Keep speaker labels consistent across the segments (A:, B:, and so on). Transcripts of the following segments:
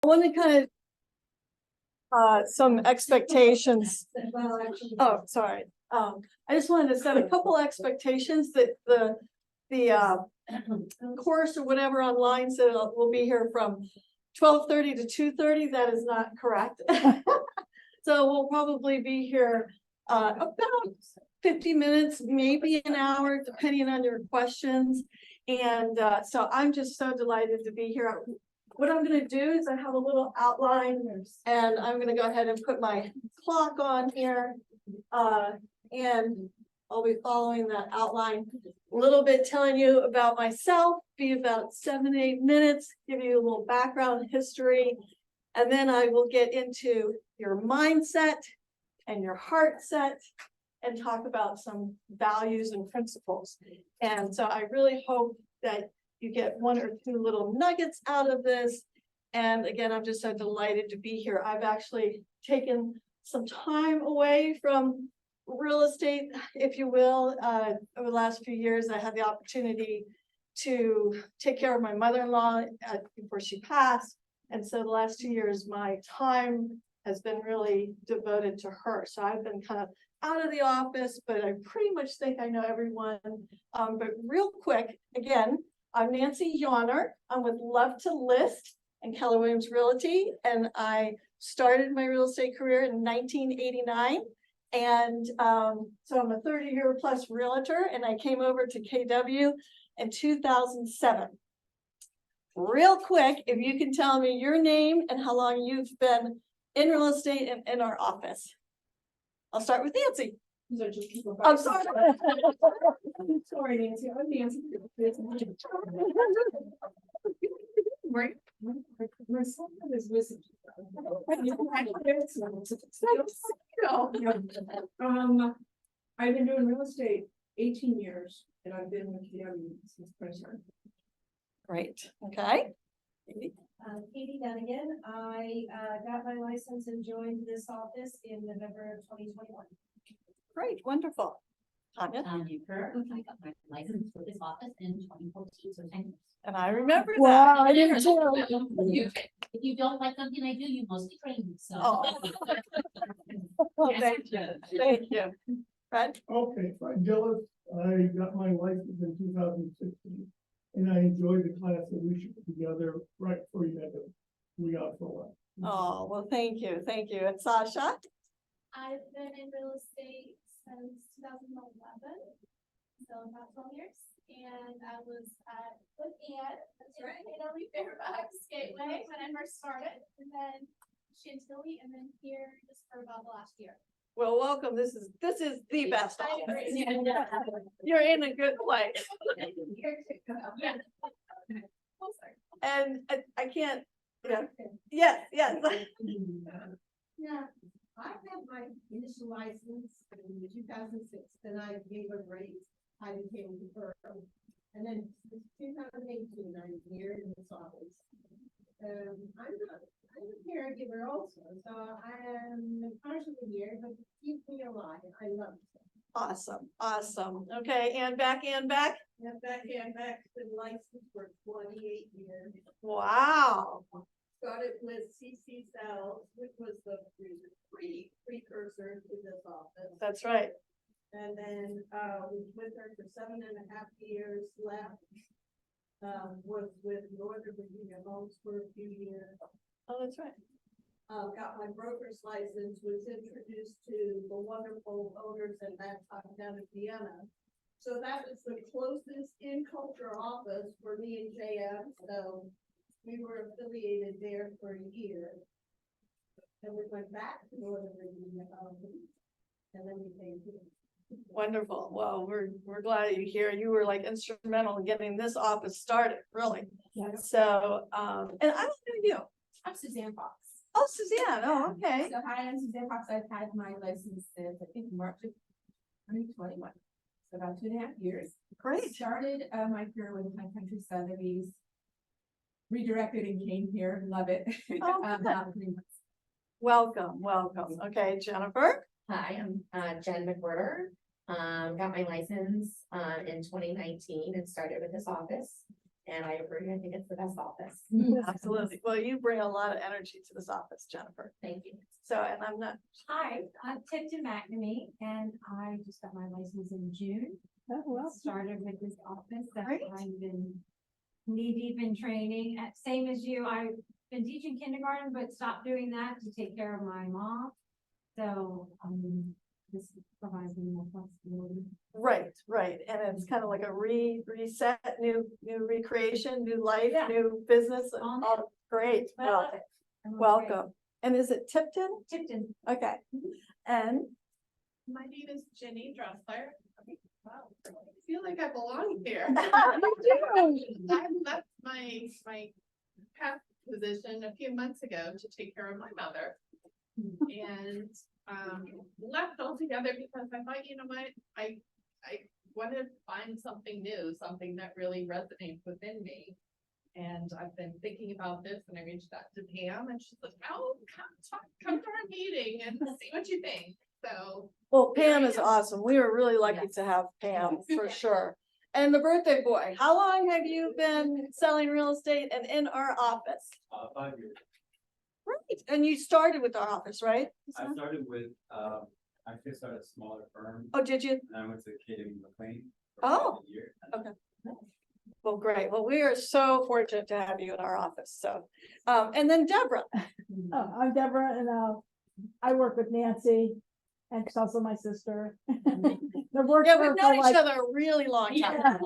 A: want to kind of some expectations. Oh, sorry. I just wanted to set a couple expectations that the course or whatever online said we'll be here from 12:30 to 2:30. That is not correct. So we'll probably be here about 50 minutes, maybe an hour, depending on your questions. And so I'm just so delighted to be here. What I'm going to do is I have a little outline, and I'm going to go ahead and put my clock on here. And I'll be following that outline, a little bit telling you about myself, be about 7-8 minutes, give you a little background history, and then I will get into your mindset and your heart set and talk about some values and principles. And so I really hope that you get one or two little nuggets out of this. And again, I'm just so delighted to be here. I've actually taken some time away from real estate, if you will. Over the last few years, I had the opportunity to take care of my mother-in-law before she passed. And so the last 2 years, my time has been really devoted to her. So I've been kind of out of the office, but I pretty much think I know everyone. But real quick, again, I'm Nancy Yawner. I'm with Love to List and Keller Williams Realty. And I started my real estate career in 1989. And so I'm a 30-year plus realtor, and I came over to KW in 2007. Real quick, if you can tell me your name and how long you've been in real estate and in our office. I'll start with Nancy. I'm sorry.
B: I'm sorry, Nancy. I'm Nancy. Right. My son is with. I've been doing real estate 18 years, and I've been with the since 2010.
A: Great. Okay.
C: Katie Dunnigan. I got my license and joined this office in November of 2021.
A: Great. Wonderful. Tanya.
D: Tanya Kerr. I got my license for this office in 2014, so 10 years.
A: And I remember that.
D: Wow, I did too. If you don't like something I do, you mostly train me, so.
A: Oh. Well, thank you. Thank you. Fred?
E: Okay, Fred Gillis. I got my license in 2016, and I enjoyed the class that we should put together right before you had to re-out for a while.
A: Oh, well, thank you. Thank you. And Sasha?
F: I've been in real estate since 2011, so about 12 years. And I was with Ann, that's right, in Early Fairfax Gateway when I first started, and then Chantilly, and then here just for about the last year.
A: Well, welcome. This is the best
F: I
A: office.
F: agree.
A: You're in a good place.
F: Here too. Oh, sorry.
A: And I can't, yes.
C: Yeah,
F: I
C: had my initial license in 2006, then I gave a raise. I became a borough. And then since 2018, I'm here in this office. I'm a caregiver also, so I am partially here, but keep me alive. I love it.
A: Awesome. Awesome. Okay. And back.
C: And back, been licensed for 28 years.
A: Wow.
C: Started with CC Cells, which was the precursor to this office.
A: That's right.
C: And then was with her for 7.5 years, left. Was with Northern Virginia Homes for a few years.
A: Oh, that's right.
C: Got my broker's license, was introduced to the wonderful owners at that time down in Vienna. So that was the closest in culture office for me and JM. So we were affiliated there for a year. And we went back to Northern Virginia, and then we came here.
A: Wonderful. Well, we're glad you're here. You were like instrumental in getting this office started, really.
B: Yes.
A: So, and I don't know you.
B: I'm Suzanne Fox.
A: Oh, Suzanne. Oh, okay.
B: So hi, I'm Suzanne Fox. I've had my license since I think March of 2021. So about 2.5 years.
A: Great.
B: Started my career with High Country Sotheby's. Redirected and came here. Love it.
A: Oh,
B: About 3 months.
A: Welcome. Okay, Jennifer.
D: Hi, I'm Jen McWhirter. Got my license in 2019 and started with this office.
B: and I agree, I think it's the best office.
A: Absolutely. Well, you bring a lot of energy to this office, Jennifer.
B: Thank you.
A: So, and I'm not,
G: Hi, I'm Tipton McNamee, and I just got my license in June.
A: oh, well,
G: Started with this office that
A: Great.
G: I've been knee deep in training. Same as you, I've been teaching kindergarten, but stopped doing that to take care of my mom. So, this provides me more flexibility.
A: right, right. And it's kind of like a reset, new recreation, new life,
G: Yeah.
A: new business.
G: On
A: Oh, great.
G: But I
A: Well,
G: love it. I love it.
A: welcome. And is it Tipton?
G: Tipton.
A: Okay. And
H: My name is Jenny Dressler. Wow, I feel like I belong here. I left my past position a few months ago to take care of my mother. And left altogether because I thought, you know what, I want to find something new, something that really resonates within me. And I've been thinking about this and I reached out to Pam and she's like, oh, come to our meeting and see what you think. So
A: well, Pam is awesome. We were really lucky to have Pam for sure. And the birthday boy, how long have you been selling real estate and in our office?
I: 5 years.
A: Right. And you started with our office, right?
I: I started with, actually started a smaller firm,
A: Oh, did you?
I: and I went to Katie McLean.
A: Oh,
I: a year.
A: okay. Well, great. Well, we are so fortunate to have you in our office. So, and then Deborah.
J: Oh, I'm Deborah and I work with Nancy and she's also my sister. I've worked
A: Yeah,
J: with her
A: we've
J: for
A: known each
J: like-
A: other a really long time.
J: Yeah.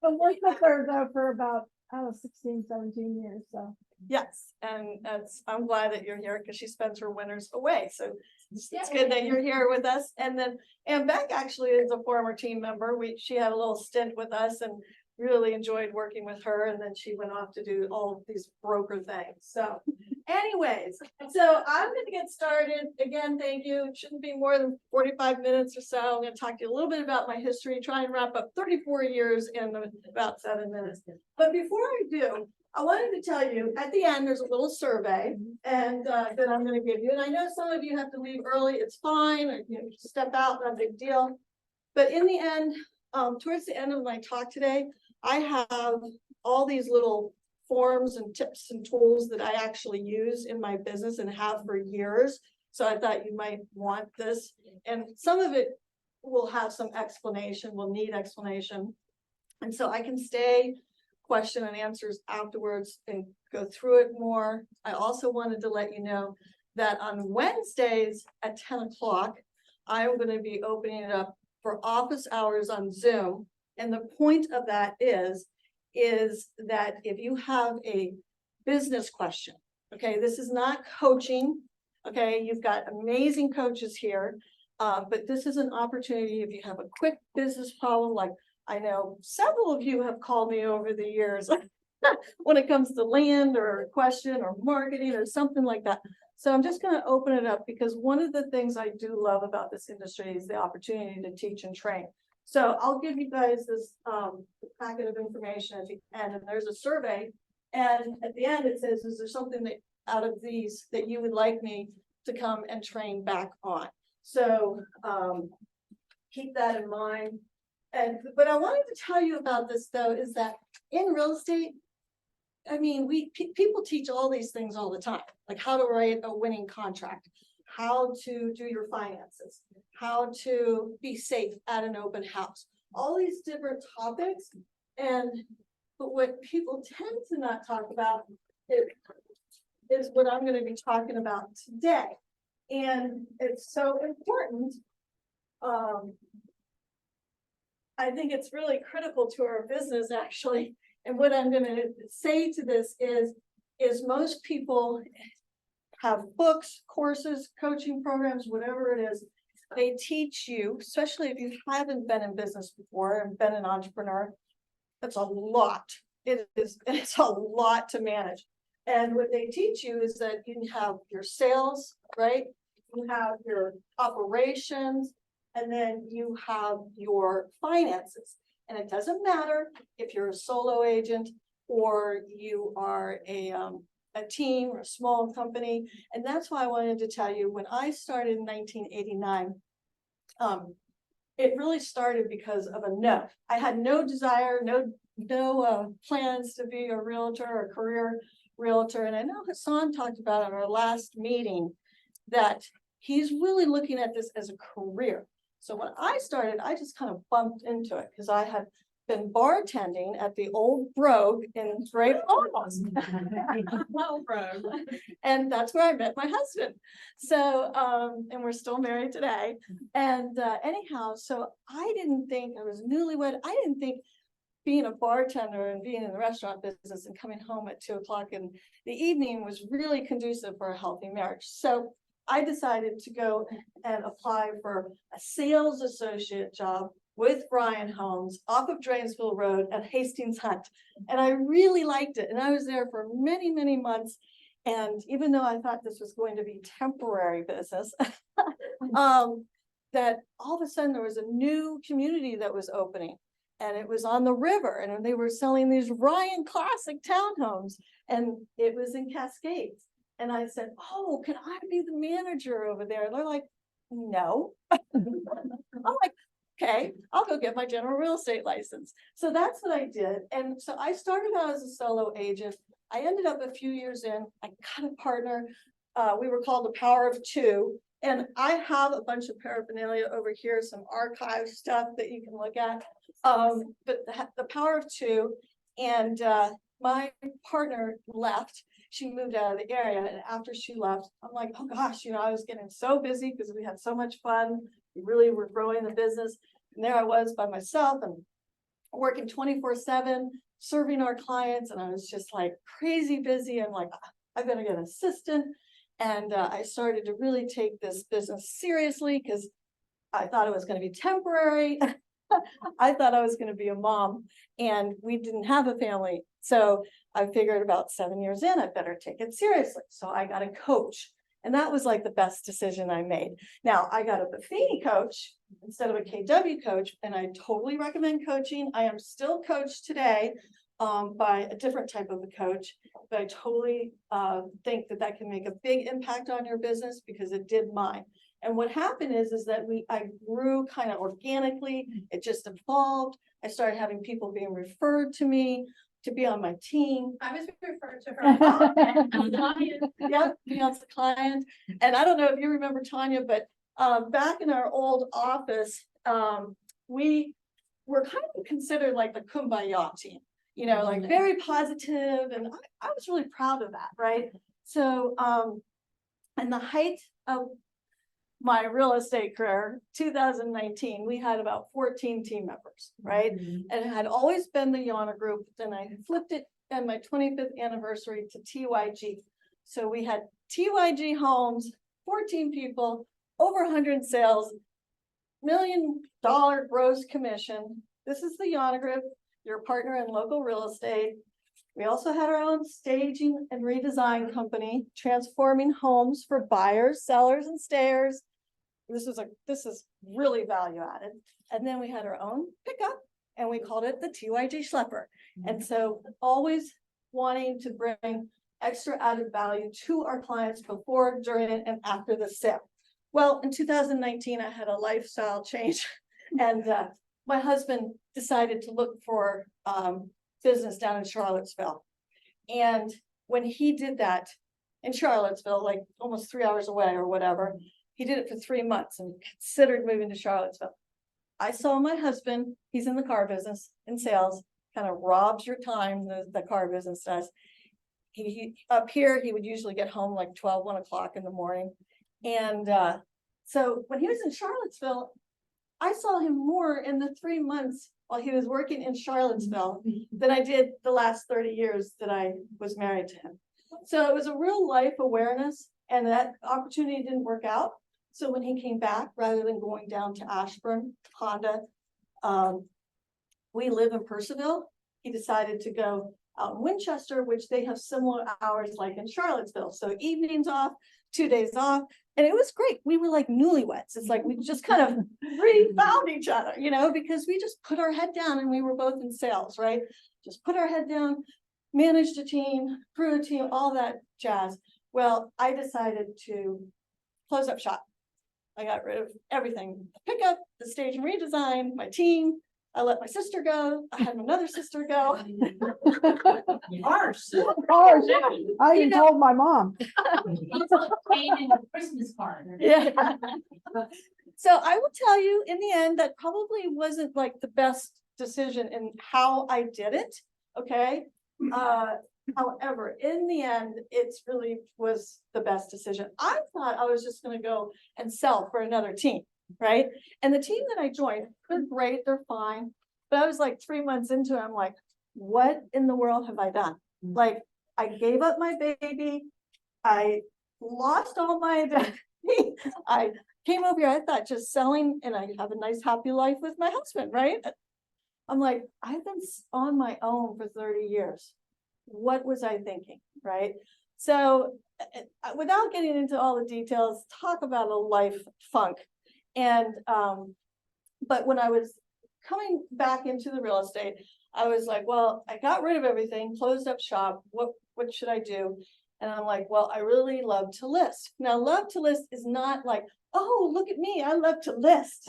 J: I've worked with her though for about, I don't know, 16, 17 years, so.
A: Yes, and I'm glad that you're here because she spends her winters away. So it's good that you're here with us. And then Ann Beck actually is a former team member. She had a little stint with us and really enjoyed working with her. And then she went off to do all of these broker things. So anyways, so I'm going to get started. Again, thank you. It shouldn't be more than 45 minutes or so. I'm going to talk to you a little bit about my history, try and wrap up 34 years in about 7 minutes. But before I do, I wanted to tell you, at the end, there's a little survey and that I'm gonna give you, and I know some of you have to leave early, it's fine, or you know, step out, not a big deal. But in the end, towards the end of my talk today, I have all these little forms and tips and tools that I actually use in my business and have for years. So I thought you might want this, and some of it will have some explanation, will need explanation. And so I can stay question and answers afterwards and go through it more. I also wanted to let you know that on Wednesdays at 10 o'clock, I'm going to be opening it up for office hours on Zoom. And the point of that is that if you have a business question, okay, this is not coaching, okay, you've got amazing coaches here, but this is an opportunity if you have a quick business problem, like I know several of you have called me over the years when it comes to land or a question or marketing or something like that. So I'm just going to open it up because one of the things I do love about this industry is the opportunity to teach and train. So I'll give you guys this packet of information at the end, and there's a survey. And at the end, it says, is there something that out of these that you would like me to come and train back on? So keep that in mind. But I wanted to tell you about this though, is that in real estate, I mean, people teach all these things all the time, like how to write a winning contract, how to do your finances, how to be safe at an open house, all these different topics. But what people tend to not talk about is what I'm going to be talking about today. And it's so important. I think it's really critical to our business actually. And what I'm gonna say to this is most people have books, courses, coaching programs, whatever it is. They teach you, especially if you haven't been in business before and been an entrepreneur, that's a lot. It's a lot to manage. And what they teach you is that you have your sales, right? You have your operations, and then you have your finances. And it doesn't matter if you're a solo agent or you are a team or a small company. And that's why I wanted to tell you, when I started in 1989, it really started because of a no. I had no desire, no plans to be a realtor or career realtor. And I know Hassan talked about at our last meeting that he's really looking at this as a career. So when I started, I just kind of bumped into it because I had been bartending at the Old Brogue in Great Falls. And that's where I met my husband. So, and we're still married today. And anyhow, so I didn't think, I was newlywed, I didn't think being a bartender and being in the restaurant business and coming home at 2 o'clock in the evening was really conducive for a healthy marriage. So I decided to go and apply for a sales associate job with Brian Holmes off of Dranesville Road at Hastings Hunt. And I really liked it. And I was there for many, many months. And even though I thought this was going to be temporary business, that all of a sudden there was a new community that was opening. And it was on the river, and they were selling these Ryan Classic townhomes, and it was in Cascades. And I said, "Oh, can I be the manager over there?" And they're like, "No." I'm like, "Okay, I'll go get my general real estate license." So that's what I did. And so I started out as a solo agent. I ended up a few years in, I got a partner. We were called the Power of Two. And I have a bunch of paraphernalia over here, some archive stuff that you can look at. But the Power of Two, and my partner left. She moved out of the area, and after she left, I'm like, oh gosh, I was getting so busy because we had so much fun. We really were growing the business. And there I was by myself and working 24/7, serving our clients. And I was just like crazy busy. I'm like, I better get an assistant. And I started to really take this business seriously because I thought it was going to be temporary. I thought I was going to be a mom, and we didn't have a family. So I figured about 7 years in, I better take it seriously. So I got a coach, and that was like the best decision I made. Now I got a Buffini coach instead of a KW coach, and I totally recommend coaching. I am still coached today by a different type of a coach, but I totally think that that can make a big impact on your business because it did mine. And what happened is that I grew kind of organically. It just evolved. I started having people being referred to me to be on my team.
H: I was referred to her.
A: Yep, Beyonce client. And I don't know if you remember Tanya, but back in our old office, we were kind of considered like the Kumbaya team, like very positive, and I was really proud of that, right? So, in the height of my real estate career, 2019, we had about 14 team members, right? And it had always been the Yana Group. Then I flipped it on my 25th anniversary to TYG. So we had TYG Homes, 14 people, over 100 sales, $1 million gross commission. This is the Yana Group, your partner in local real estate. We also had our own staging and redesign company, transforming homes for buyers, sellers, and stayers. This is really value added. And then we had our own pickup, and we called it the TYG Schlepper. And so always wanting to bring extra added value to our clients before, during, and after the sale. Well, in 2019, I had a lifestyle change, and my husband decided to look for business down in Charlottesville. And when he did that in Charlottesville, like almost 3 hours away or whatever, he did it for 3 months and considered moving to Charlottesville. I saw my husband, he's in the car business, in sales, kind of robs your time, the car business does. He up here, he would usually get home like 1 o'clock in the morning. And so when he was in Charlottesville, I saw him more in the 3 months while he was working in Charlottesville than I did the last 30 years that I was married to him. So it was a real life awareness, and that opportunity didn't work out. So when he came back, rather than going down to Ashburn, Honda, we live in Percival. He decided to go out in Winchester, which they have similar hours like in Charlottesville. So evenings off, 2 days off. And it was great. We were like newlyweds. It's like we just kind of re-found each other, because we just put our head down, and we were both in sales, right? Just put our head down, managed a team, grew a team, all that jazz. Well, I decided to close up shop. I got rid of everything, the pickup, the stage and redesign, my team. I let my sister go. I had another sister go.
D: Harsh.
J: Oh, I even told my mom.
D: Pain in a Christmas card.
A: Yeah. So I will tell you, in the end, that probably wasn't like the best decision in how I did it, okay? However, in the end, it's really was the best decision. I thought I was just gonna go and sell for another team, right? And the team that I joined, they're great, they're fine. But I was like 3 months into it, I'm like, what in the world have I done? Like, I gave up my baby, I lost all my identity. I came over here, I thought just selling and I have a nice happy life with my husband, right? I'm like, I've been on my own for 30 years. What was I thinking, right? So without getting into all the details, talk about a life funk. And, but when I was coming back into the real estate, I was like, well, I got rid of everything, closed up shop. What should I do? And I'm like, well, I really love to list. Now, love to list is not like, oh, look at me, I love to list.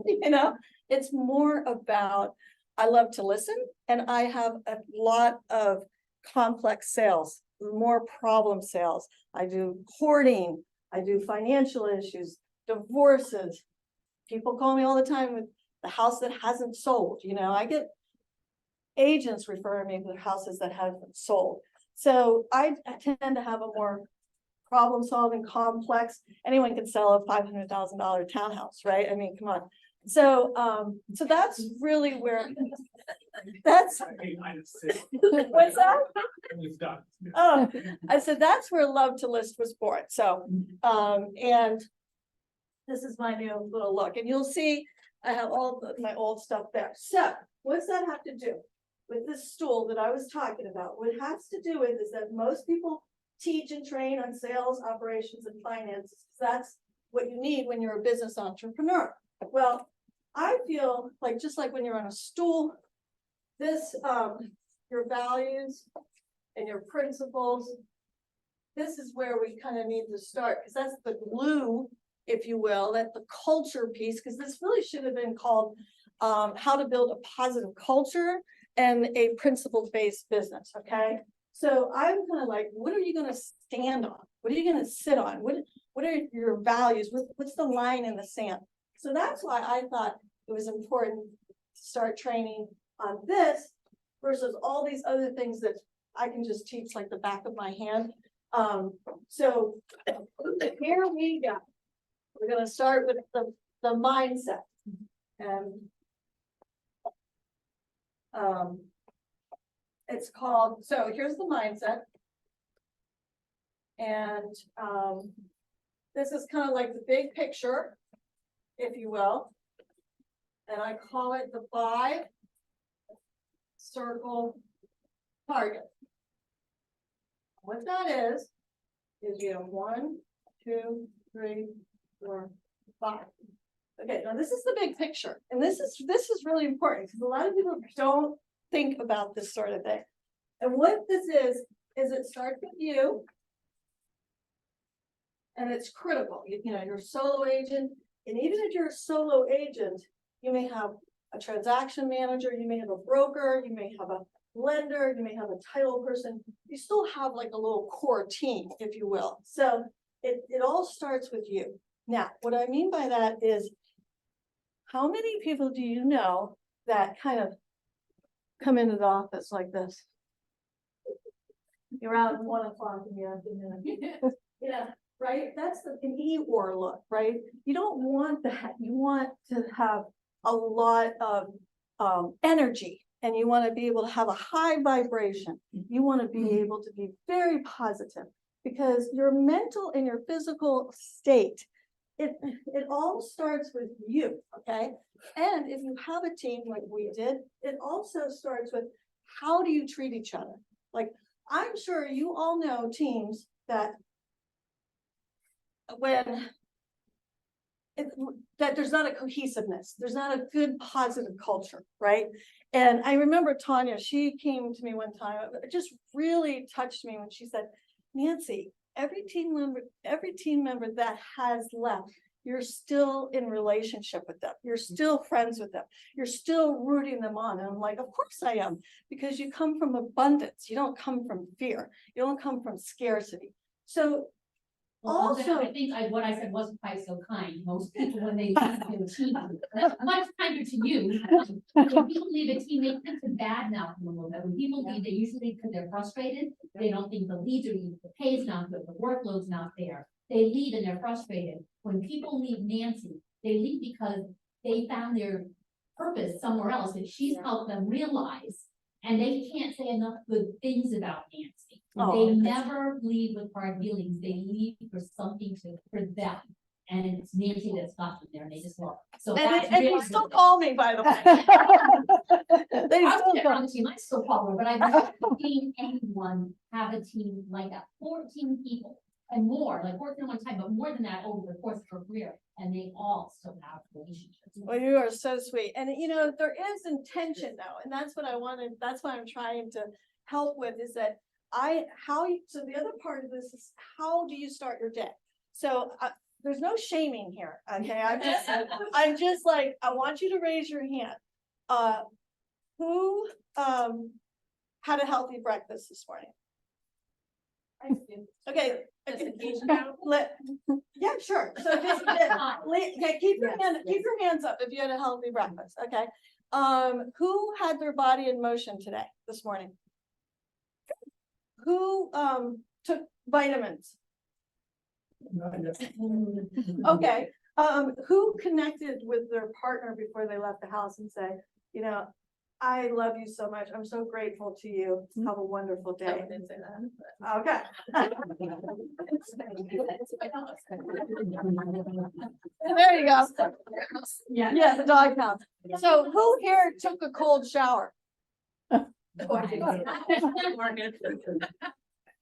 A: You know, it's more about, I love to listen, and I have a lot of complex sales, more problem sales. I do courting, I do financial issues, divorces. People call me all the time with the house that hasn't sold. You know, I get agents referring me to the houses that haven't sold. So I tend to have a more problem solving, complex. Anyone can sell a $500,000 townhouse, right? I mean, come on. So, so that's really where, that's, what's that? Oh, I said, that's where Love to List was born. So, and this is my new little look, and you'll see I have all my old stuff there. So what's that have to do with this stool that I was talking about? What it has to do with is that most people teach and train on sales, operations, and finances. That's what you need when you're a business entrepreneur. Well, I feel like just like when you're on a stool, this, your values and your principles, this is where we kind of need to start, because that's the glue, if you will, that the culture piece, because this really should have been called how to build a positive culture and a principle-based business, okay? So I'm kind of like, what are you going to stand on? What are you going to sit on? What are your values? What's the line in the sand? So that's why I thought it was important to start training on this versus all these other things that I can just teach like the back of my hand. So here we go. We're going to start with the mindset. And it's called, so here's the mindset. And this is kind of like the big picture, if you will. And I call it the 5-circle target. What that is you have 1, 2, 3, 4, 5. Okay, now this is the big picture, and this is really important because a lot of people don't think about this sort of thing. And what this is it starts with you, and it's critical. You know, you're a solo agent, and even if you're a solo agent, you may have a transaction manager, you may have a broker, you may have a lender, you may have a title person. You still have like a little core team, if you will. So it all starts with you. Now, what I mean by that is, how many people do you know that kind of come into the office like this? You're out at 1 o'clock in the afternoon. Yeah, right? That's an Eeyore look, right? You don't want that. You want to have a lot of energy, and you want to be able to have a high vibration. You want to be able to be very positive, because your mental and your physical state, it all starts with you, okay? And if you have a team like we did, it also starts with how do you treat each other? Like, I'm sure you all know teams that that there's not a cohesiveness, there's not a good positive culture, right? And I remember Tanya, she came to me one time, it just really touched me when she said, Nancy, every team member that has left you're still in relationship with them. You're still friends with them. You're still rooting them on. And I'm like, of course I am, because you come from abundance. You don't come from fear. You don't come from scarcity. So
D: Well,
A: also,
D: I think what I said wasn't quite so kind. Most people, when they leave their team, that's much kinder to you. When people leave a team, they tend to badmouth them a little bit. When people leave, they usually, because they're frustrated, they don't think the leads are, the pay's not good, the workload's not there. They leave and they're frustrated. When people leave Nancy, they leave because they found their purpose somewhere else that she's helped them realize. And they can't say enough good things about Nancy.
A: Oh,
D: They
A: that's-
D: never leave with hard feelings. They leave for something for them. And it's Nancy that's got them there and they just love it. So that's
A: and you
D: really
A: still
D: good.
A: call me, by the way. They
D: I
A: still
D: was
A: call-
D: on the team, I still call her, but I've never seen anyone have a team like that, 14 people and more, like 14 at one time, but more than that over the course of her career, and they all still have relationships.
A: Well, you are so sweet. And you know, there is intention though, and that's what I wanted, that's what I'm trying to help with is that so the other part of this is how do you start your day? So there's no shaming here, okay? I'm just like, I want you to raise your hand. Who had a healthy breakfast this morning? Okay. Yeah, sure. So just, okay, keep your hands up if you had a healthy breakfast, okay? Who had their body in motion today, this morning? Who took vitamins?
E: Not yet.
A: Okay, who connected with their partner before they left the house and say, you know, I love you so much. I'm so grateful to you. Have a wonderful day.
H: didn't say that.
A: Okay. There you go. Yeah, the dog house. So who here took a cold shower? Oh,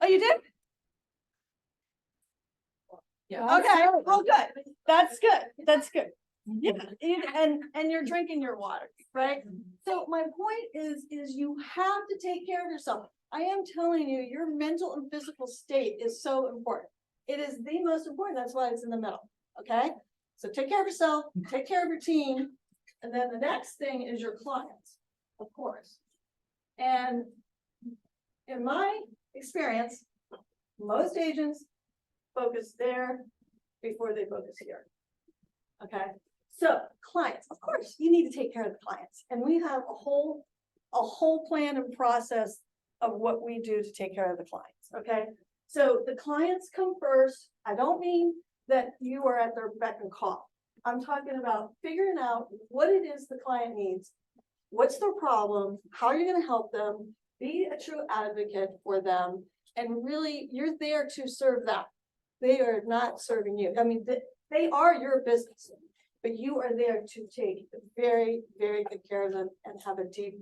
A: you did?
H: Yeah.
A: Okay, well, good. That's good. That's good. Yeah, and you're drinking your water, right? So my point is you have to take care of yourself. I am telling you, your mental and physical state is so important. It is the most important. That's why it's in the middle. Okay? So take care of yourself, take care of your team, and then the next thing is your clients, of course. And in my experience, most agents focus there before they focus here. Okay, so clients, of course, you need to take care of the clients. And we have a whole plan and process of what we do to take care of the clients, okay? So the clients come first. I don't mean that you are at their beck and call. I'm talking about figuring out what it is the client needs, what's their problem, how you're gonna help them, be a true advocate for them, and really, you're there to serve them. They are not serving you. I mean, they are your business, but you are there to take very, very good care of them and have a deep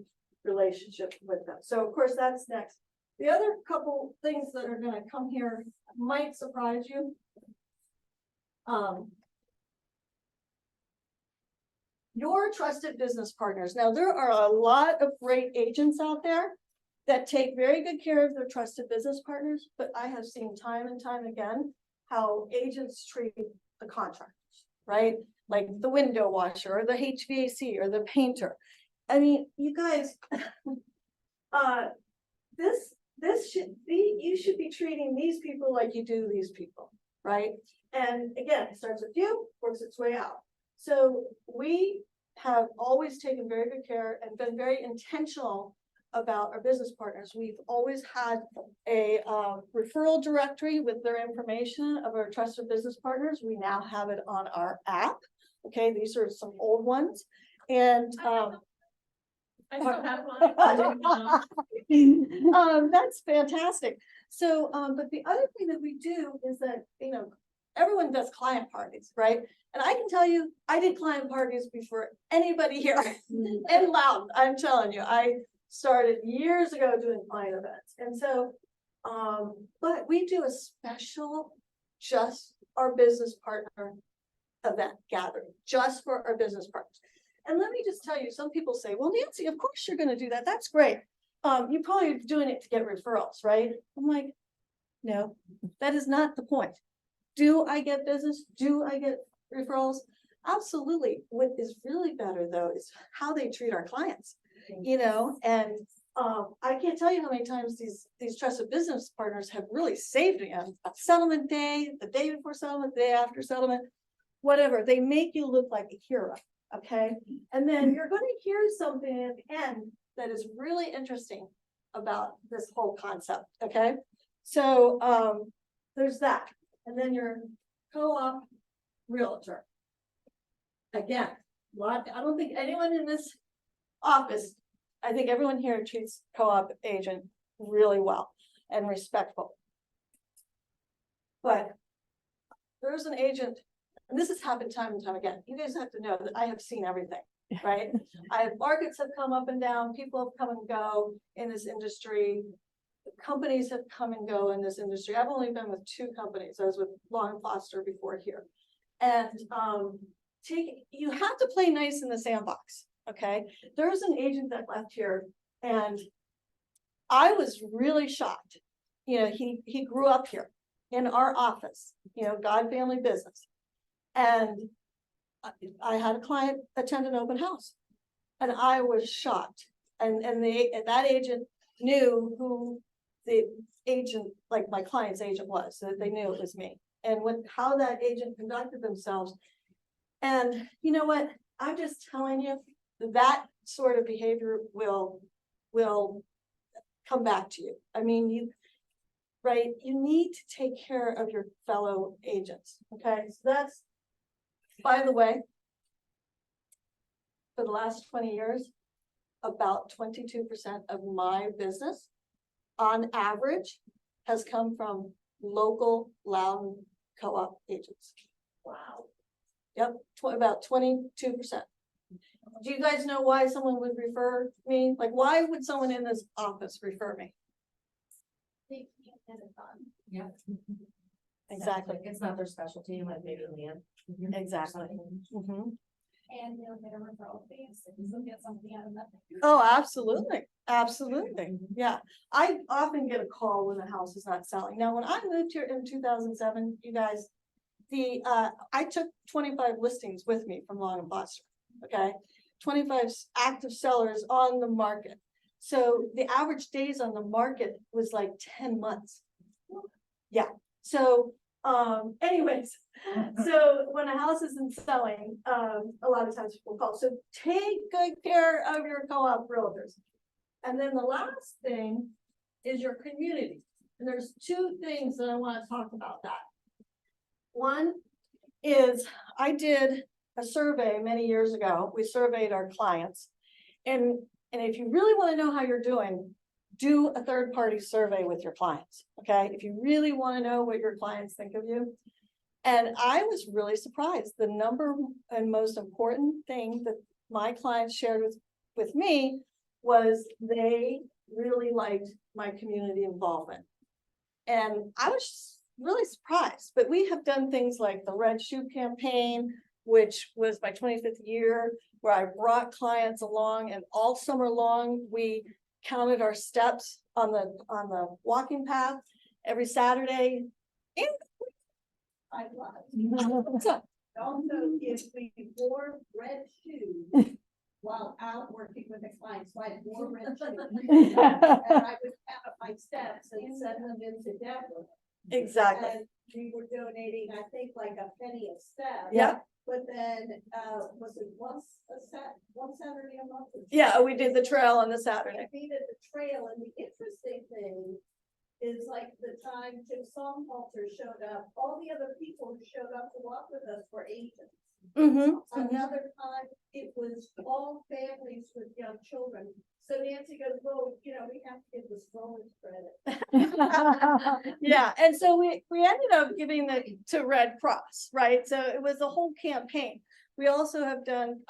A: relationship with them. So of course, that's next. The other couple things that are gonna come here might surprise you. Your trusted business partners. Now, there are a lot of great agents out there that take very good care of their trusted business partners, but I have seen time and time again how agents treat the contractors, right? Like the window washer or the HVAC or the painter. I mean, you guys, this should be, you should be treating these people like you do these people, right? And again, it starts with you, works its way out. So we have always taken very good care and been very intentional about our business partners. We've always had a referral directory with their information of our trusted business partners. We now have it on our app. Okay, these are some old ones. And
H: I still have one.
A: that's fantastic. So, but the other thing that we do is that, you know, everyone does client parties, right? And I can tell you, I did client parties before anybody here and loud. I'm telling you, I started years ago doing client events. And so, but we do a special, just our business partner event gathering, just for our business partners. And let me just tell you, some people say, well, Nancy, of course you're going to do that. That's great. You're probably doing it to get referrals, right? I'm like, no, that is not the point. Do I get business? Do I get referrals? Absolutely. What is really better though is how they treat our clients, you know, and I can't tell you how many times these trusted business partners have really saved me on a settlement day, the day before settlement, the day after settlement, whatever. They make you look like a hero, okay? And then you're going to hear something at the end that is really interesting about this whole concept, okay? So there's that. And then your co-op realtor. Again, I don't think anyone in this office, I think everyone here treats co-op agent really well and respectful. But there's an agent, and this has happened time and time again. You guys have to know that I have seen everything, right? Markets have come up and down, people have come and go in this industry. Companies have come and go in this industry. I've only been with 2 companies. I was with Long and Foster before here. And you have to play nice in the sandbox, okay? There's an agent that left here and I was really shocked. You know, he grew up here in our office, you know, God Family Business. And I had a client attend an open house and I was shocked. And that agent knew who the agent, like my client's agent was, so that they knew it was me. And how that agent conducted themselves. And you know what? I'm just telling you, that sort of behavior will come back to you. I mean, you need to take care of your fellow agents. Okay, so that's, by the way, for the last 20 years, about 22% of my business on average has come from local Loudon co-op agents. Wow. Yep, about 22%. Do you guys know why someone would refer me? Like, why would someone in this office refer me?
F: They can't get it done.
B: Yeah.
A: Exactly.
B: It's not their specialty, like maybe Leanne.
A: Exactly. Mhm.
F: And they'll get a referral fee, so they'll get something out of that.
A: Oh, absolutely. Absolutely. Yeah. I often get a call when the house is not selling. Now, when I moved here in 2007, you guys, I took 25 listings with me from Long and Foster. Okay. 25 active sellers on the market. So the average days on the market was like 10 months. Yeah. So, anyways, so when a house isn't selling, a lot of times people call. So take good care of your co-op realtors. And then the last thing is your community. And there's 2 things that I want to talk about that. One is I did a survey many years ago. We surveyed our clients. And if you really want to know how you're doing, do a third-party survey with your clients, okay? If you really want to know what your clients think of you. And I was really surprised. The number and most important thing that my clients shared with me was they really liked my community involvement. And I was really surprised, but we have done things like the Red Shoe campaign, which was my 25th year, where I brought clients along, and all summer long, we counted our steps on the walking path every Saturday.
C: I love.
A: So,
C: Also, if we wore red shoes while out working with the clients, so I wore red shoes. And I would count up my steps and send them into Deborah.
A: exactly.
C: And we were donating, I think, like a penny a step.
A: Yeah.
C: But then, was it one Saturday a month?
A: Yeah, we did the trail on the Saturday.
C: We did the trail, and the interesting thing is like the time Jim Songhalter showed up, all the other people who showed up to walk with us were agents. Another time, it was all families with young children. So Nancy goes, well, you know, we have to give the strollers credit.
A: Yeah, and so we ended up giving it to Red Cross, right? So it was a whole campaign. We also have done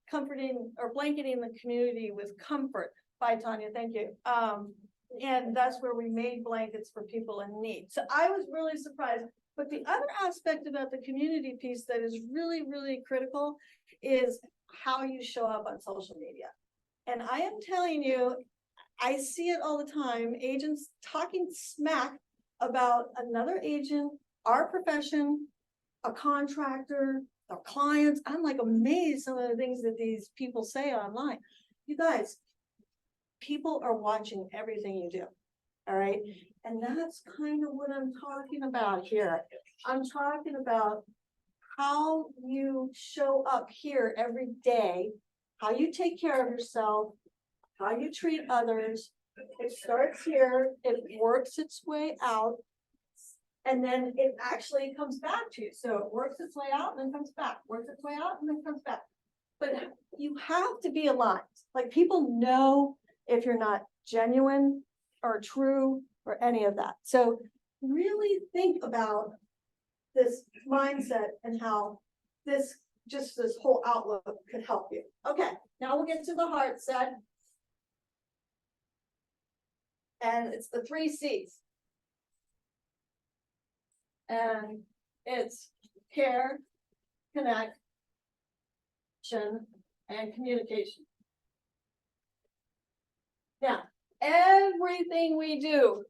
A: comforting or blanketing the community with comfort. Bye, Tanya, thank you. And that's where we made blankets for people in need. So I was really surprised. But the other aspect about the community piece that is really, really critical is how you show up on social media. And I am telling you, I see it all the time, agents talking smack about another agent, our profession, a contractor, their clients. I'm like amazed some of the things that these people say online. You guys, people are watching everything you do. All right. And that's kind of what I'm talking about here. I'm talking about how you show up here every day, how you take care of yourself, how you treat others. It starts here, it works its way out, and then it actually comes back to you. So it works its way out and then comes back, works its way out and then comes back. But you have to be aligned. Like people know if you're not genuine or true or any of that. So really think about this mindset and how this whole outlook could help you. Okay, now we'll get to the heart set. And it's the 3 C's. And it's care, connection, and communication. Now, everything we do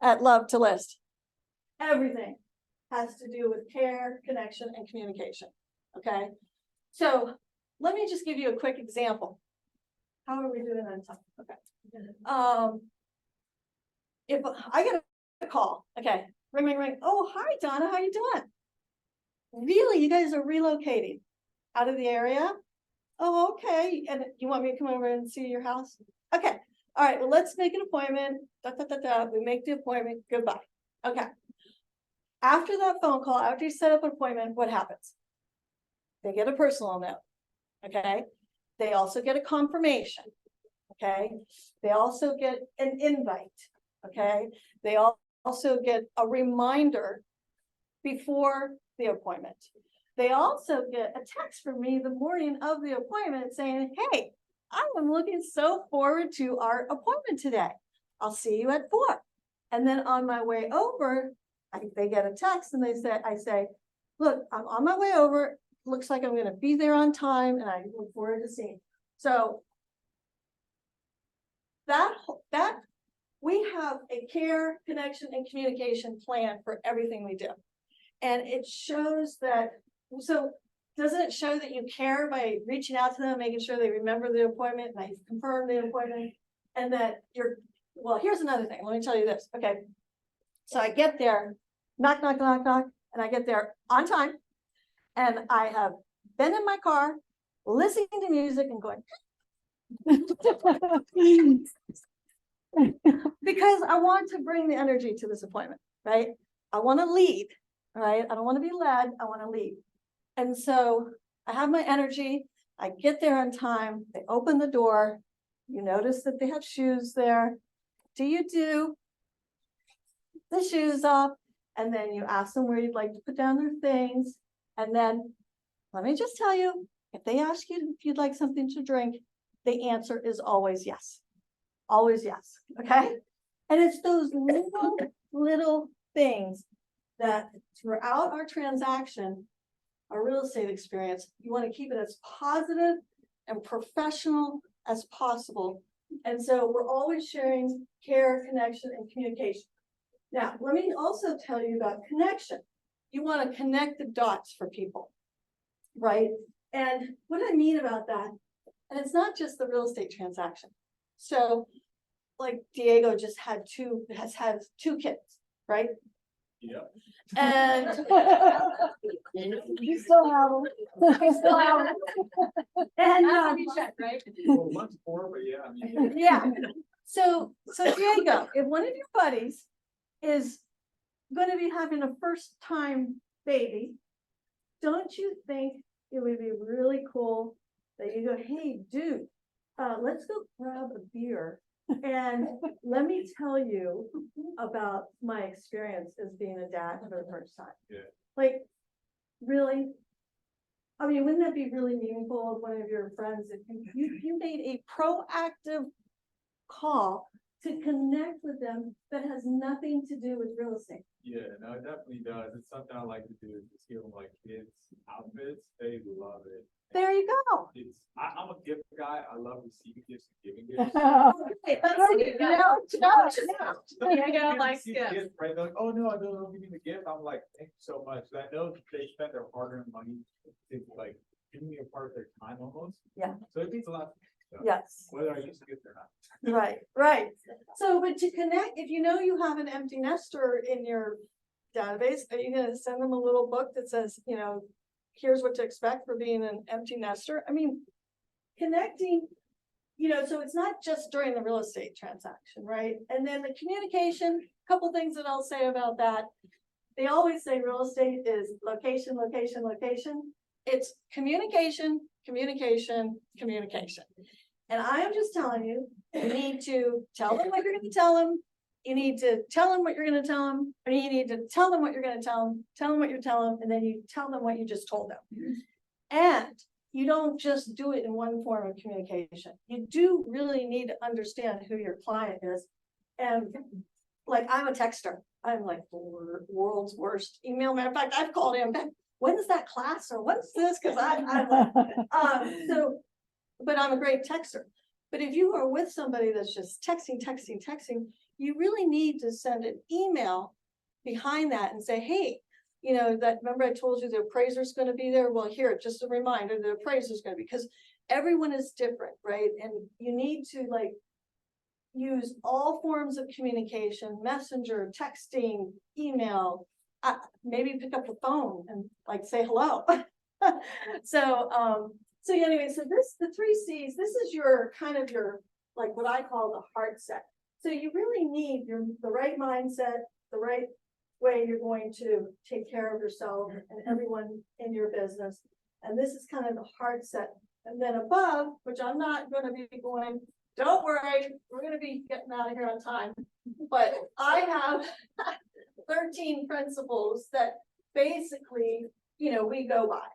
A: at Love to List, everything has to do with care, connection, and communication. Okay, so let me just give you a quick example. How are we doing on time? Okay. If I get a call, okay, ring, ring, ring. Oh, hi, Donna, how you doing? Really, you guys are relocating out of the area? Oh, okay. And you want me to come over and see your house? Okay. All right. Well, let's make an appointment. Da, da, da, da. We make the appointment. Goodbye. Okay. After that phone call, after you set up an appointment, what happens? They get a personal note. Okay. They also get a confirmation. Okay. They also get an invite. Okay. They also get a reminder before the appointment. They also get a text from me the morning of the appointment saying, hey, I am looking so forward to our appointment today. I'll see you at 4. And then on my way over, they get a text and I say, look, I'm on my way over. Looks like I'm going to be there on time and I look forward to seeing you. So that we have a care, connection, and communication plan for everything we do. And it shows that, so doesn't it show that you care by reaching out to them, making sure they remember the appointment, and I confirm the appointment, and that well, here's another thing. Let me tell you this. Okay. So I get there, knock, knock, knock, knock, and I get there on time. And I have been in my car, listening to music and going, because I want to bring the energy to this appointment, right? I want to lead, right? I don't want to be led, I want to lead. And so I have my energy, I get there on time, they open the door, you notice that they have shoes there. Do you do the shoes off? And then you ask them where you'd like to put down their things. And then let me just tell you, if they ask you if you'd like something to drink, the answer is always yes. Always yes, okay? And it's those little things that throughout our transaction, our real estate experience, you want to keep it as positive and professional as possible. And so we're always sharing care, connection, and communication. Now, let me also tell you about connection. You want to connect the dots for people, right? And what I mean about that, and it's not just the real estate transaction. So like Diego has had 2 kids, right?
I: Yeah.
A: And
J: You still have them.
A: you still have them. And
D: right?
I: Well, one's 4, but yeah, I mean.
A: yeah. So Diego, if one of your buddies is going to be having a first time baby, don't you think it would be really cool that you go, hey, dude, let's go grab a beer and let me tell you about my experience as being a dad for the first time.
I: Yeah.
A: Like, really? I mean, wouldn't that be really meaningful if one of your friends, if you made a proactive call to connect with them that has nothing to do with real estate.
I: Yeah, no, it definitely does. It's something I like to do, is just give them like kids outfits. They love it.
A: There you go.
I: I'm a gift guy. I love receiving gifts and giving gifts.
A: Hey, that's it.
H: Yeah, I like
I: Receive
H: gifts.
I: gifts, right? They're like, oh, no, I don't give me the gift. I'm like, thank you so much. I know they spent their hard-earned money to like give me a part of their time almost.
A: Yeah.
I: So it means a lot. So,
A: Yes.
I: whether I use the gift or not.
A: Right, right. So, but to connect, if you know you have an empty nester in your database, are you gonna send them a little book that says, you know, here's what to expect for being an empty nester? I mean, connecting, you know, so it's not just during the real estate transaction, right? And then the communication, couple things that I'll say about that. They always say real estate is location, location, location. It's communication, communication, communication. And I am just telling you, you need to tell them what you're gonna tell them. You need to tell them what you're gonna tell them, or you need to tell them what you're gonna tell them what you're telling them, and then you tell them what you just told them. And you don't just do it in one form of communication. You do really need to understand who your client is. And like, I'm a texter. I'm like the world's worst email. Matter of fact, I've called him back. When is that class or what's this? Cause I'm like, but I'm a great texter. But if you are with somebody that's just texting, you really need to send an email behind that and say, hey, you know, that, remember I told you the appraiser's gonna be there? Well, here, just a reminder, the appraiser's gonna be, because everyone is different, right? And you need to like use all forms of communication, messenger, texting, email, maybe pick up the phone and like say hello. So anyway, so the 3 C's, this is your kind of your, like what I call the heart set. So you really need the right mindset, the right way you're going to take care of yourself and everyone in your business. And this is kind of the heart set. And then above, which I'm not gonna be going, don't worry, we're gonna be getting out of here on time. But I have 13 principles that basically, you know, we go by.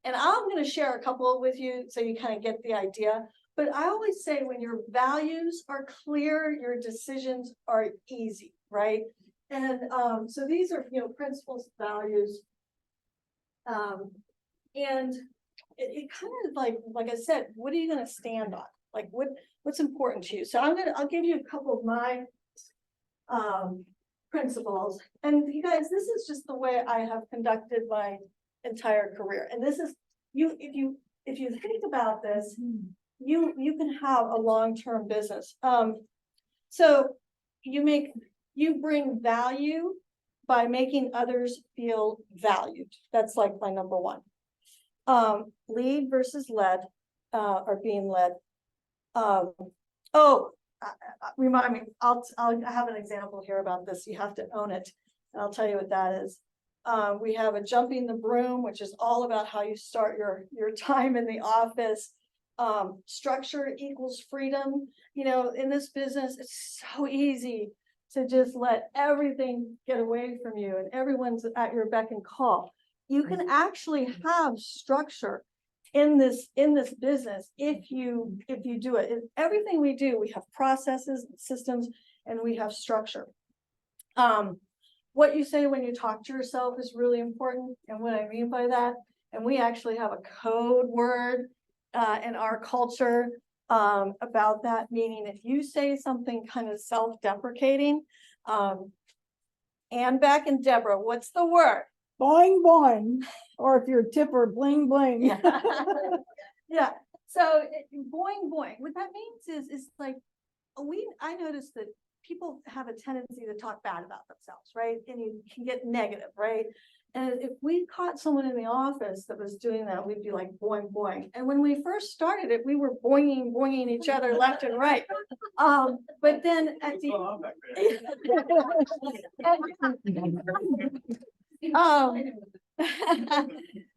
A: And I'm gonna share a couple with you so you kind of get the idea. But I always say when your values are clear, your decisions are easy, right? And so these are, you know, principles, values. And it kind of like I said, what are you gonna stand on? Like what's important to you? So I'll give you a couple of my principles. And you guys, this is just the way I have conducted my entire career. And this is if you think about this, you can have a long-term business. So you bring value by making others feel valued. That's like my number one. Lead versus led, or being led. Remind me, I'll have an example here about this. You have to own it. And I'll tell you what that is. We have a jumping the broom, which is all about how you start your time in the office. Structure equals freedom. You know, in this business, it's so easy to just let everything get away from you and everyone's at your beck and call. You can actually have structure in this business if you do it. Everything we do, we have processes, systems, and we have structure. What you say when you talk to yourself is really important. And what I mean by that, and we actually have a code word in our culture about that, meaning if you say something kind of self-deprecating, Ann Beck and Deborah, what's the word?
J: Boing, boing. Or if you're a tipper, bling, bling.
A: Yeah. So boing, boing. What that means is like, I noticed that people have a tendency to talk bad about themselves, right? And you can get negative, right? And if we caught someone in the office that was doing that, we'd be like, boing, boing. And when we first started it, we were boinging each other left and right. But then at the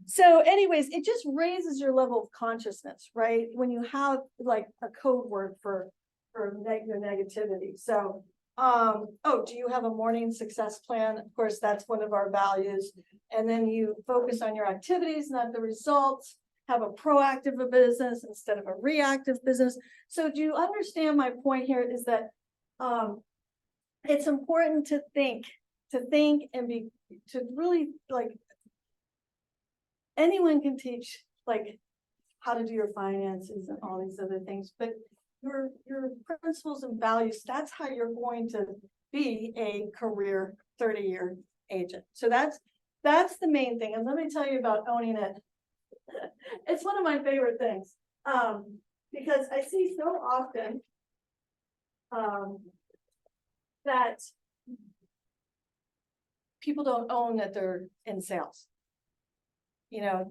A: so anyways, it just raises your level of consciousness, right? When you have like a code word for negativity. So, do you have a morning success plan? Of course, that's one of our values. And then you focus on your activities, not the results. Have a proactive business instead of a reactive business. So do you understand my point here is that it's important to think and be, to really like. Anyone can teach like how to do your finances and all these other things, but your principles and values, that's how you're going to be a career 30-year agent. So that's the main thing. And let me tell you about owning it. It's one of my favorite things. Because I see so often that people don't own that they're in sales. You know,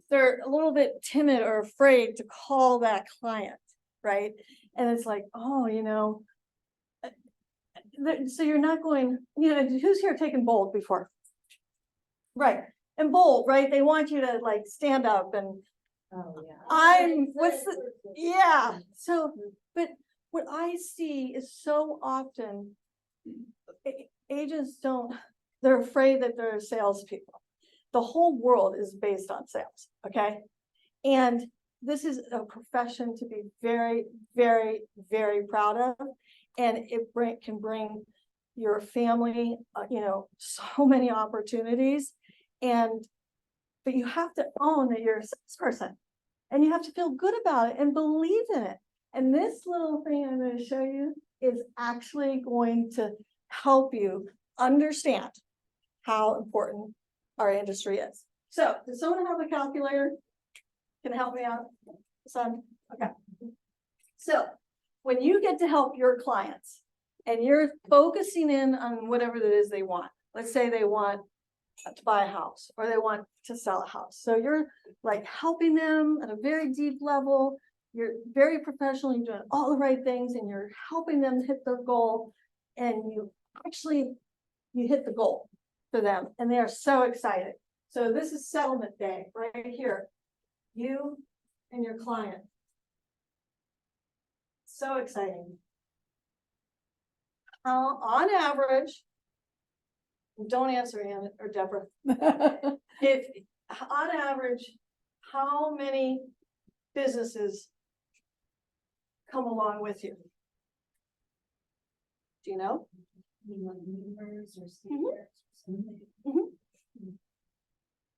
A: they're a little bit timid or afraid to call that client, right? And it's like, oh, you know, so you're not going, you know, who's here taken Bold before? Right, and Bold, right? They want you to like stand up and yeah, so, but what I see is so often agents they're afraid that they're salespeople. The whole world is based on sales, okay? And this is a profession to be very, very, very proud of. And it can bring your family, you know, so many opportunities. But you have to own that you're a salesperson. And you have to feel good about it and believe in it. And this little thing I'm going to show you is actually going to help you understand how important our industry is. So, does someone have a calculator? Can help me out, son? Okay. So, when you get to help your clients and you're focusing in on whatever it is they want, let's say they want to buy a house or they want to sell a house. So you're like helping them at a very deep level. You're very professional, you're doing all the right things and you're helping them hit their goal. And you hit the goal for them and they are so excited. So this is settlement day right here. You and your client. So exciting. On average, don't answer Ann or Deborah. If on average, how many businesses come along with you? Do you know?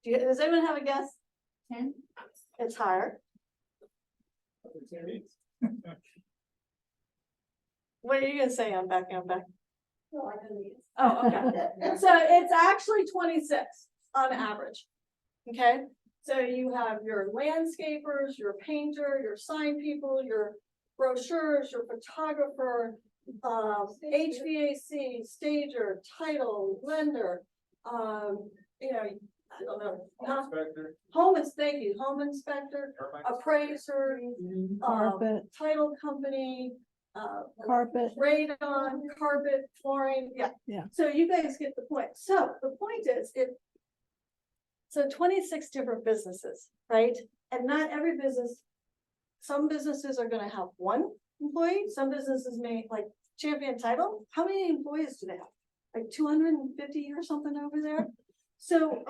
A: Does anyone have a guess?
D: 10?
A: It's higher. What are you gonna say, Beck? Oh, okay. So it's actually 26 on average. Okay, so you have your landscapers, your painter, your sign people, your brochures, your photographer, HVAC, stager, title, lender, you know, I don't know. Thank you, home inspector, appraiser,
J: Carpet,
A: title company,
J: carpet.
A: radon, carpet, flooring, yeah.
J: Yeah.
A: So you guys get the point. So the point is, so 26 different businesses, right? And not every business, some businesses are gonna have one employee, some businesses may, like Champion Title, how many employees do they have? Like 250 or something over there? So,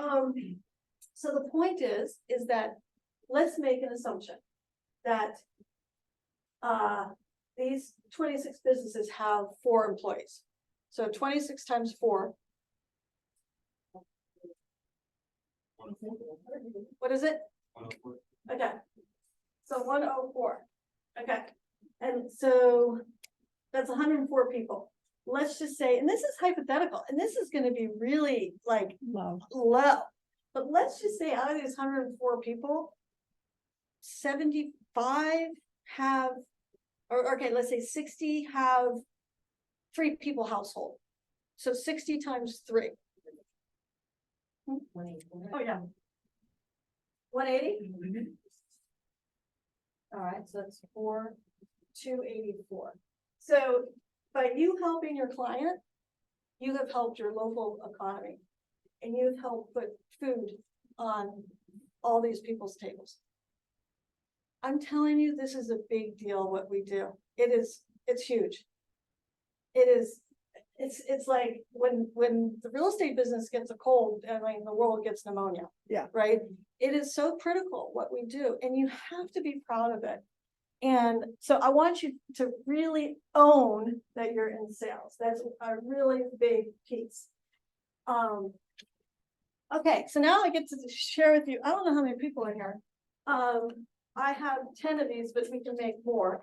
A: so the point is that let's make an assumption that these 26 businesses have 4 employees. So 26 times 4. What is it? Okay. So 104. Okay. And so that's 104 people. Let's just say, and this is hypothetical, and this is going to be really like
J: Low.
A: but let's just say out of these 104 people, 75 have, or okay, let's say 60 have 3 people household. So 60 times 3. Oh yeah. 180? All right, so that's 284. So by you helping your client, you have helped your local economy and you've helped put food on all these people's tables. I'm telling you, this is a big deal what we do. It's huge. It's like when the real estate business gets a cold and like the world gets pneumonia.
J: Yeah.
A: Right. It is so critical what we do and you have to be proud of it. And so I want you to really own that you're in sales. That's a really big piece. Okay, so now I get to share with you, I don't know how many people are here. I have 10 of these, but we can make more.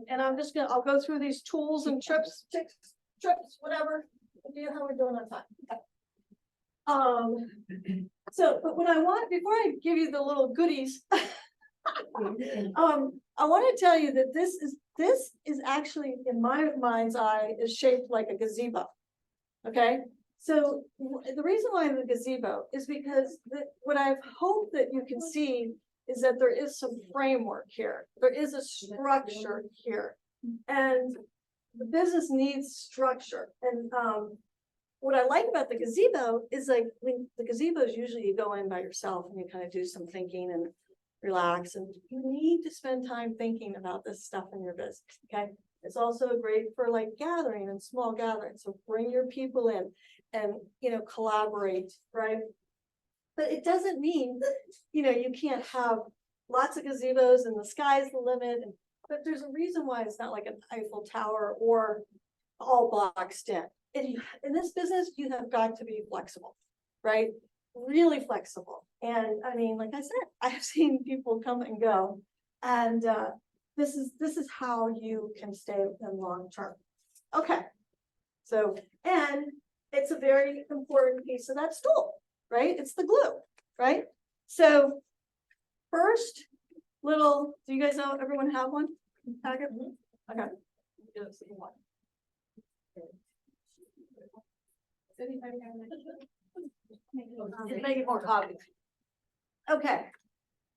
A: And I'll go through these tools and trips, whatever. Do you, how we're doing on time? So, but what I want, before I give you the little goodies, I want to tell you that this is actually, in my mind's eye, is shaped like a gazebo. Okay, so the reason why the gazebo is because what I've hoped that you can see is that there is some framework here. There is a structure here, and the business needs structure. And what I like about the gazebo is, like, when the gazebos, usually you go in by yourself and you kind of do some thinking and relax, and you need to spend time thinking about this stuff in your business. Okay, it's also great for like gathering and small gatherings. So bring your people in and, you know, collaborate, right? But it doesn't mean, you know, you can't have lots of gazebos and the sky's the limit. But there's a reason why it's not like an Eiffel Tower or all boxed in. In this business, you have got to be flexible, right? Really flexible. And I mean, like I said, I have seen people come and go, and this is how you can stay with them long term. Okay, so, and it's a very important piece of that stool, right? It's the glue, right? So first little, do you guys know, everyone have one? Packet? Okay. Just one. Just make it more obvious. Okay,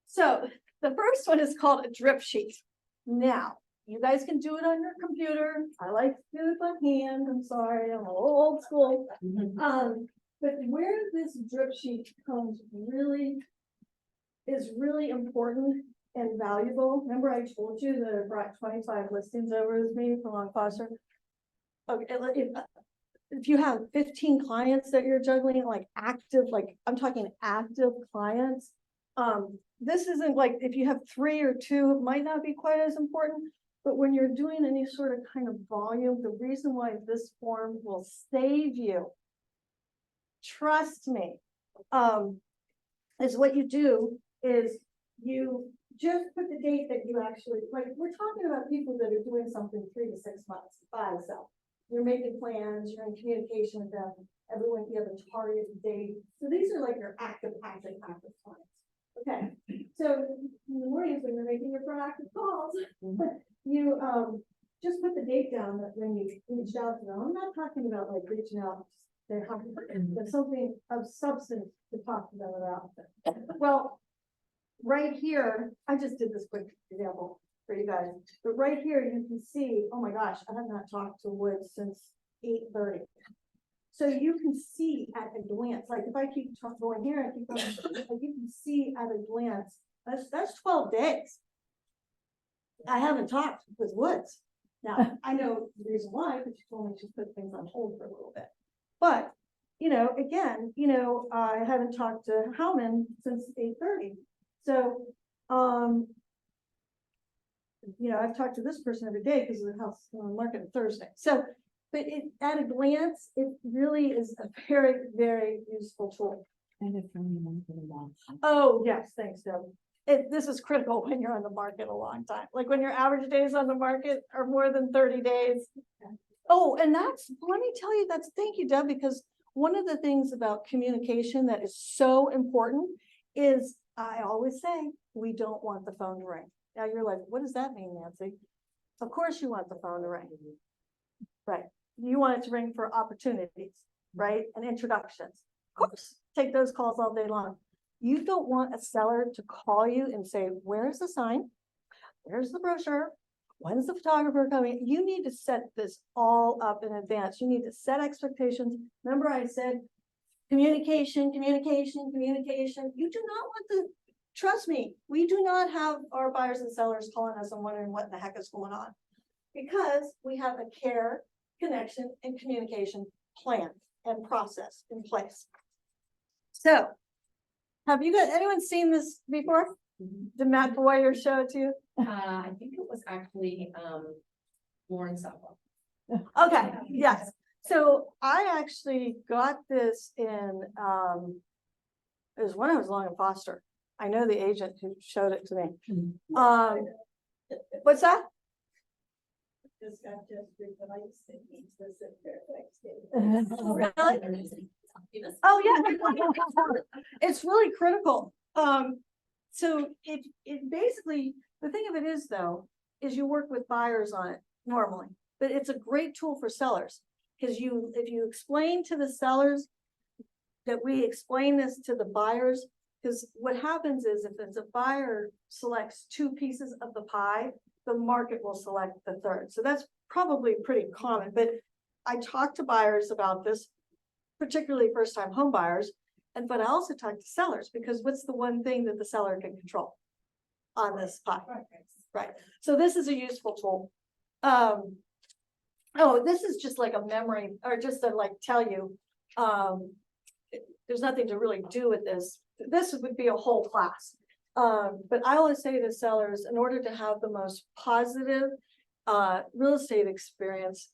A: so the first one is called a drip sheet. Now, you guys can do it on your computer. I like to do it by hand. I'm sorry, I'm old school. But where this drip sheet comes is really important and valuable. Remember I told you that I brought 25 listings over with me from Long Foster? Okay, if you have 15 clients that you're juggling, like active, like I'm talking active clients, this isn't like, if you have 3 or 2, it might not be quite as important, but when you're doing any sort of kind of volume, the reason why this form will save you, trust me, is what you do is you just put the date that you actually, like, we're talking about people that are doing something 3 to 6 months by themselves. You're making plans, you're in communication with them, everyone, you have a target date. So these are like your active clients. Okay, so in the mornings when you're making your proactive calls, you just put the date down that when you reached out to them. I'm not talking about like reaching out, there's something of substance to talk to them about. Well, right here, I just did this quick example for you guys, but right here you can see, oh my gosh, I have not talked to Woods since 8:30. So you can see at a glance, like if I keep going here, I keep going, you can see at a glance, that's 12 days. I haven't talked with Woods. Now, I know the reason why, because she told me to put things on hold for a little bit. But, you know, again, you know, I haven't talked to Howman since 8:30. So, you know, I've talked to this person every day because of the house market Thursday. So, but at a glance, it really is a very, very useful tool. Oh, yes, thanks, Deb. This is critical when you're on the market a long time. Like when your average days on the market are more than 30 days. Oh, and let me tell you, thank you, Deb, because one of the things about communication that is so important is, I always say, we don't want the phone to ring. Now you're like, what does that mean, Nancy? Of course you want the phone to ring. Right. You want it to ring for opportunities, right? And introductions. Of course, take those calls all day long. You don't want a seller to call you and say, where's the sign? Where's the brochure? When's the photographer coming? You need to set this all up in advance. You need to set expectations. Remember I said, communication. You do not want to, trust me, we do not have our buyers and sellers calling us and wondering what the heck is going on, because we have a care, connection, and communication plan and process in place. So, have you got anyone seen this before? Did Matt Boyer show it to you?
B: I think it was actually, Lauren Suffolk.
A: Okay, yes. So I actually got this in, it was when I was long in Foster. I know the agent who showed it to me. What's that?
C: This got just, but I used to eat this at Fairfax.
A: Really? Oh, yeah. It's really critical. So it basically, the thing of it is though, is you work with buyers on it normally, but it's a great tool for sellers. Cause if you explain to the sellers that we explain this to the buyers, because what happens is if it's a buyer selects two pieces of the pie, the market will select the third. So that's probably pretty common, but I talk to buyers about this, particularly first-time home buyers. But I also talk to sellers because what's the one thing that the seller can control on this pie? Right. So this is a useful tool. Oh, this is just like a memory or just to like tell you, there's nothing to really do with this. This would be a whole class. But I always say to sellers, in order to have the most positive real estate experience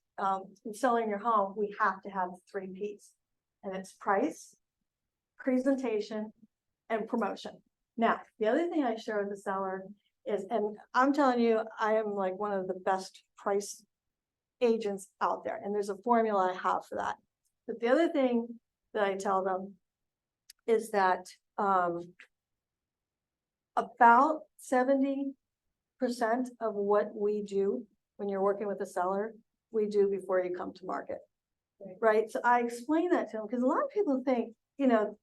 A: in selling your home, we have to have 3 Ps. And it's price, presentation, and promotion. Now, the other thing I share with the seller is, and I'm telling you, I am like one of the best price agents out there, and there's a formula I have for that. But the other thing that I tell them is that about 70% of what we do when you're working with a seller, we do before you come to market. Right? So I explain that to them because a lot of people think, you know,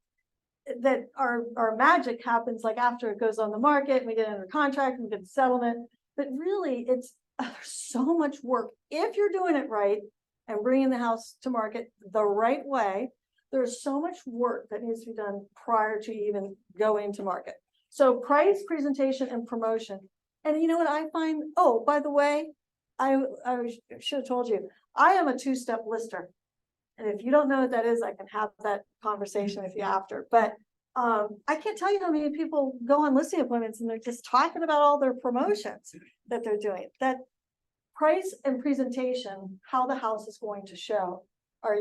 A: that our magic happens like after it goes on the market and we get under contract and we get the settlement. But really, it's so much work. If you're doing it right and bringing the house to market the right way, there's so much work that needs to be done prior to even going to market. So price, presentation, and promotion. And you know what I find? Oh, by the way, I should have told you, I am a 2-step lister. And if you don't know what that is, I can have that conversation with you after. But I can't tell you how many people go on listing appointments and they're just talking about all their promotions that they're doing. That price and presentation, how the house is going to show, are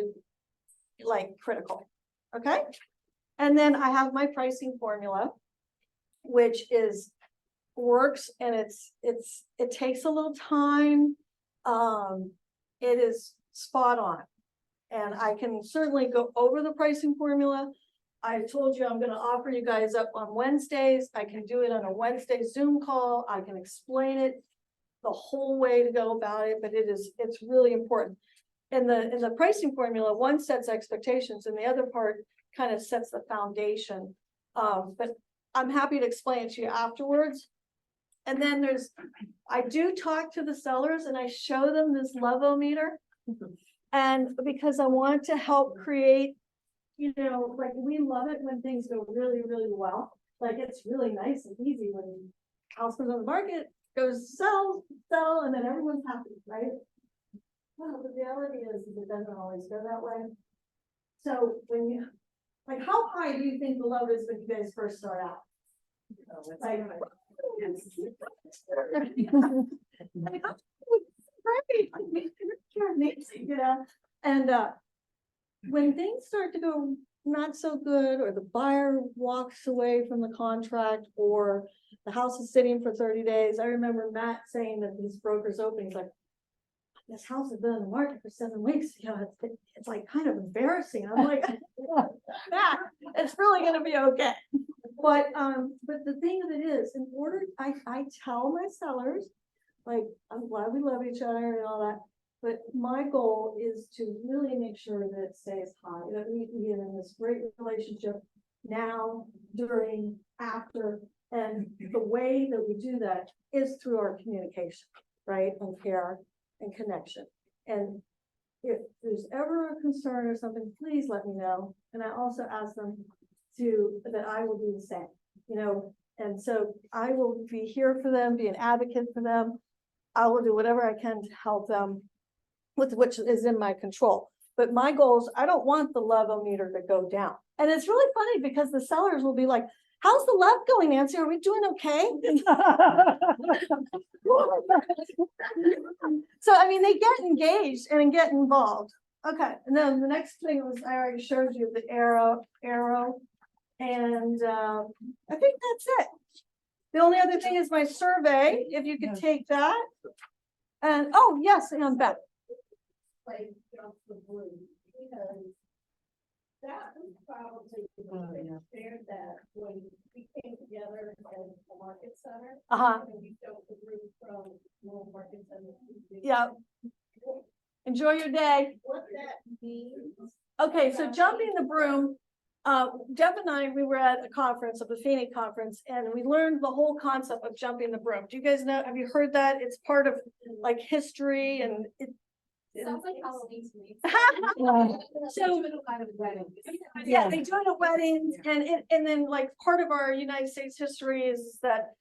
A: like critical. Okay. And then I have my pricing formula, which is works, and it takes a little time. It is spot on. And I can certainly go over the pricing formula. I told you I'm going to offer you guys up on Wednesdays. I can do it on a Wednesday Zoom call. I can explain it the whole way to go about it, but it's really important. In the pricing formula, one sets expectations and the other part kind of sets the foundation. But I'm happy to explain it to you afterwards. And then I do talk to the sellers and I show them this level-o-meter. And because I want to help create, you know, like we love it when things go really, really well. Like it's really nice and easy when house comes on the market, goes sell, and then everyone's happy, right? Well, the reality is it doesn't always go that way. So when you, like, how high do you think the love is when you guys first start out? Like, you know, and when things start to go not so good, or the buyer walks away from the contract, or the house is sitting for 30 days. I remember Matt saying that these brokers open, he's like, this house has been on the market for 7 weeks. You know, it's like kind of embarrassing. I'm like, Matt, it's really gonna be okay. But the thing of it is, in order, I tell my sellers, like, I'm glad we love each other and all that, but my goal is to really make sure that it stays high, that we can get in this great relationship now, during, after, and the way that we do that is through our communication, right, and care and connection. And if there's ever a concern or something, please let me know. And I also ask them that I will do the same, you know, and so I will be here for them, be an advocate for them. I will do whatever I can to help them with which is in my control. But my goal is I don't want the level meter to go down. And it's really funny because the sellers will be like, How's the lab going, Nancy? Are we doing okay? So, I mean, they get engaged and get involved. Okay, and then the next thing was, I already showed you the arrow. And I think that's it. The only other thing is my survey, if you could take that. And, oh, yes, and Beth.
C: Like, jump the blue, because that was probably shared that when we came together at the market center. And we built the group from Little Market Center.
A: Yeah. Enjoy your day.
C: What that means.
A: Okay, so jumping the broom, Jeff and I, we were at a conference, a Buffini conference, and we learned the whole concept of jumping the broom. Do you guys know, have you heard that? It's part of like history and it.
F: Sounds like Halloween to me.
A: So, yeah, they do it at weddings and then like part of our United States history is that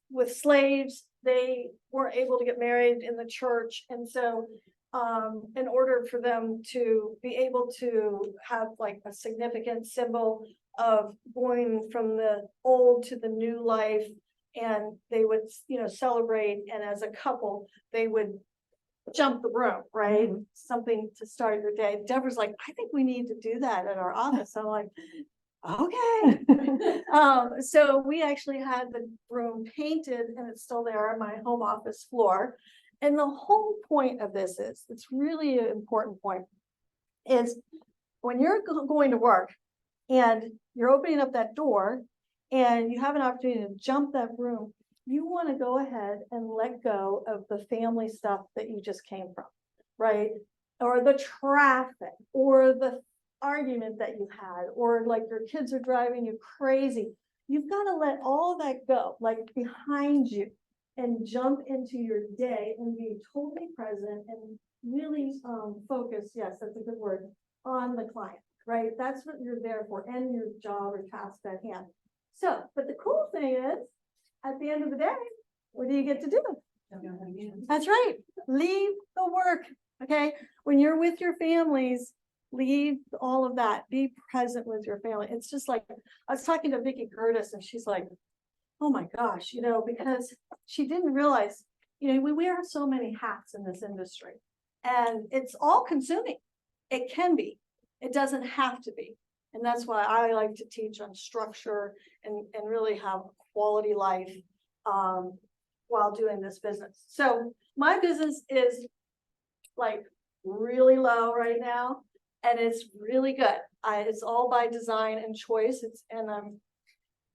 A: with slaves, they weren't able to get married in the church. And so in order for them to be able to have like a significant symbol of going from the old to the new life, and they would, you know, celebrate, and as a couple, they would jump the broom, right? Something to start your day. Deborah's like, I think we need to do that at our office. I'm like, okay. So we actually had the broom painted and it's still there on my home office floor. And the whole point of this is, it's really an important point, is when you're going to work and you're opening up that door and you have an opportunity to jump that broom, you want to go ahead and let go of the family stuff that you just came from, right? Or the traffic, or the argument that you had, or like your kids are driving you crazy. You've got to let all that go, like behind you, and jump into your day and be totally present and really focus, yes, that's a good word, on the client, right? That's what you're there for, and your job or task at hand. So, but the cool thing is, at the end of the day, what do you get to do? That's right. Leave the work. Okay. When you're with your families, leave all of that. Be present with your family. It's just like, I was talking to Vicki Curtis and she's like, oh my gosh, you know, because she didn't realize, you know, we wear so many hats in this industry and it's all consuming. It can be, it doesn't have to be. And that's why I like to teach on structure and really have a quality life while doing this business. So my business is like really low right now, and it's really good. It's all by design and choice. And I'm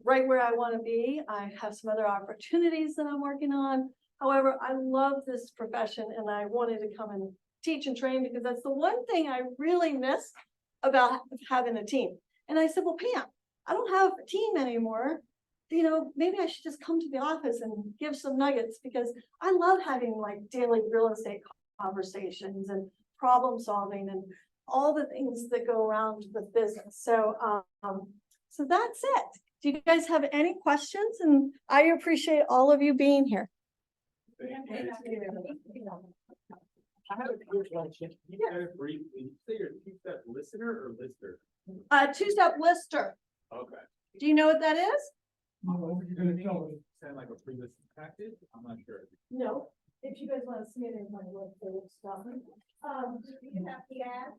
A: right where I want to be. I have some other opportunities that I'm working on. However, I love this profession and I wanted to come and teach and train because that's the one thing I really miss about having a team. And I said, well, Pam, I don't have a team anymore. You know, maybe I should just come to the office and give some nuggets because I love having like daily real estate conversations and problem solving and all the things that go around with business. So, so that's it. Do you guys have any questions? And I appreciate all of you being here.
I: I have a quick question. You kind of briefly, say you're a two-step listener or lister?
A: Two-step lister.
I: Okay.
A: Do you know what that is?
E: No, you're gonna tell me.
I: Sound like a pre-listed package? I'm not sure.
A: No. If you guys want to see it in my work, stuff.
C: Do you have the ad?